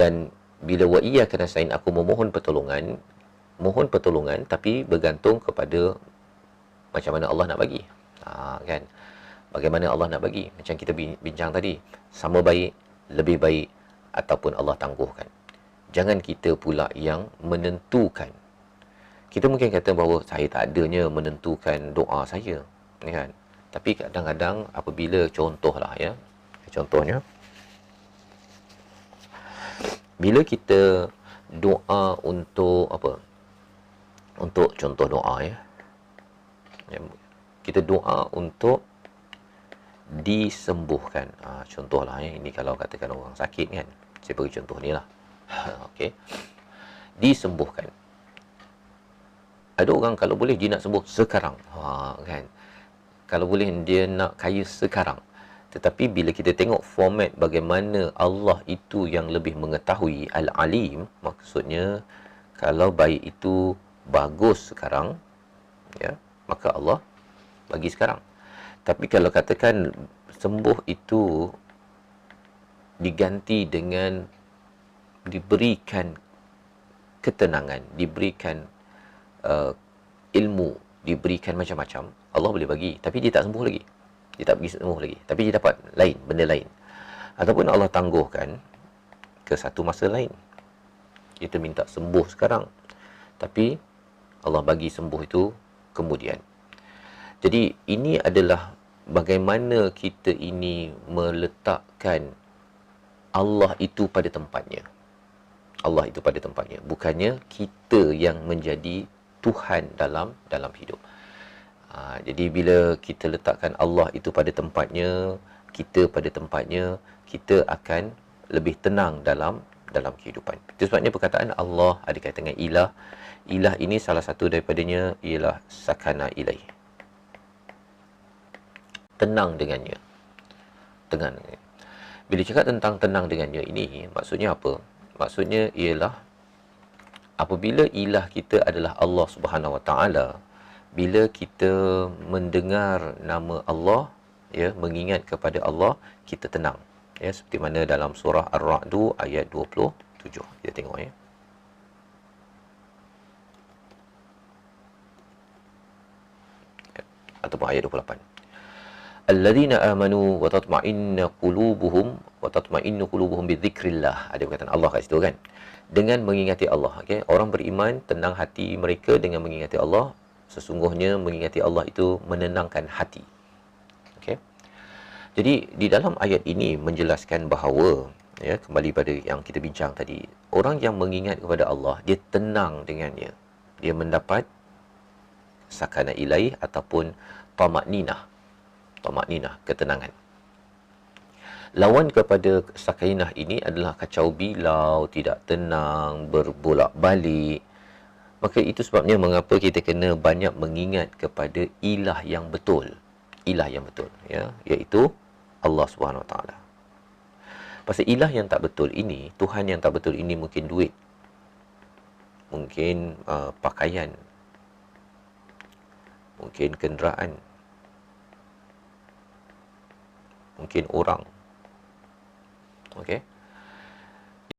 Dan bila wa iyyaka nasta'in, aku mohon pertolongan tapi bergantung kepada macam mana Allah nak bagi. Kan? Bagaimana Allah nak bagi? Macam kita bincang tadi, sama baik, lebih baik, ataupun Allah tangguhkan. Jangan kita pula yang menentukan. Kita mungkin kata bahawa saya tak adanya menentukan doa saya, kan? Tapi kadang-kadang apabila contohlah ya, contohnya bila kita doa untuk apa? Untuk contoh doa ya. Kita doa untuk disembuhkan. Contohlah ya, ini kalau katakan orang sakit kan. Saya bagi contoh ni lah. Okey. Disembuhkan. Ada orang kalau boleh dia nak sembuh sekarang. Kan. Kalau boleh dia nak kaya sekarang. Tetapi bila kita tengok format bagaimana Allah itu yang lebih mengetahui, Al-Alim, maksudnya kalau baik itu bagus sekarang, ya, maka Allah bagi sekarang. Tapi kalau katakan sembuh itu diganti dengan diberikan ketenangan, diberikan ilmu, diberikan macam-macam, Allah boleh bagi, tapi dia tak sembuh lagi. Dia tak pergi sembuh lagi, tapi dia dapat lain, benda lain. Ataupun Allah tangguhkan ke satu masa lain. Kita minta sembuh sekarang, tapi Allah bagi sembuh itu kemudian. Jadi ini adalah bagaimana kita ini meletakkan Allah itu pada tempatnya. Allah itu pada tempatnya. Bukannya kita yang menjadi Tuhan dalam hidup. Jadi bila kita letakkan Allah itu pada tempatnya, kita pada tempatnya, kita akan lebih tenang dalam kehidupan. Itu sebabnya perkataan Allah ada kaitan dengan ilah. Ilah ini salah satu daripadanya ialah sakana ilaih. Tenang dengannya. Tenang. Bila cakap tentang tenang dengannya ini, maksudnya apa? Maksudnya ialah apabila ilah kita adalah Allah Subhanahu Wa Taala, bila kita mendengar nama Allah, ya, mengingat kepada Allah, kita tenang. Ya, seperti mana dalam surah Ar-Ra'd ayat 27. Kita tengok ya. Ataupun ayat 28. Alladzina amanu wa tatma'innu qulubuhum bidzikrillah. Ada perkataan Allah kat situ kan. Dengan mengingati Allah, okey. Orang beriman tenang hati mereka dengan mengingati Allah. Sesungguhnya mengingati Allah itu menenangkan hati. Okey. Jadi di dalam ayat ini menjelaskan bahawa, ya, kembali pada yang kita bincang tadi, orang yang mengingat kepada Allah, dia tenang dengannya. Dia mendapat sakana ilaih ataupun tamakninah, ketenangan. Lawan kepada sakinah ini adalah kacau bilau, tidak tenang, berbolak-balik. Maka itu sebabnya mengapa kita kena banyak mengingat kepada ilah yang betul. Ilah yang betul, ya, iaitu Allah Subhanahu Wa Taala. Pasal ilah yang tak betul ini, Tuhan yang tak betul ini mungkin duit, mungkin pakaian, mungkin kenderaan, mungkin orang. Okey.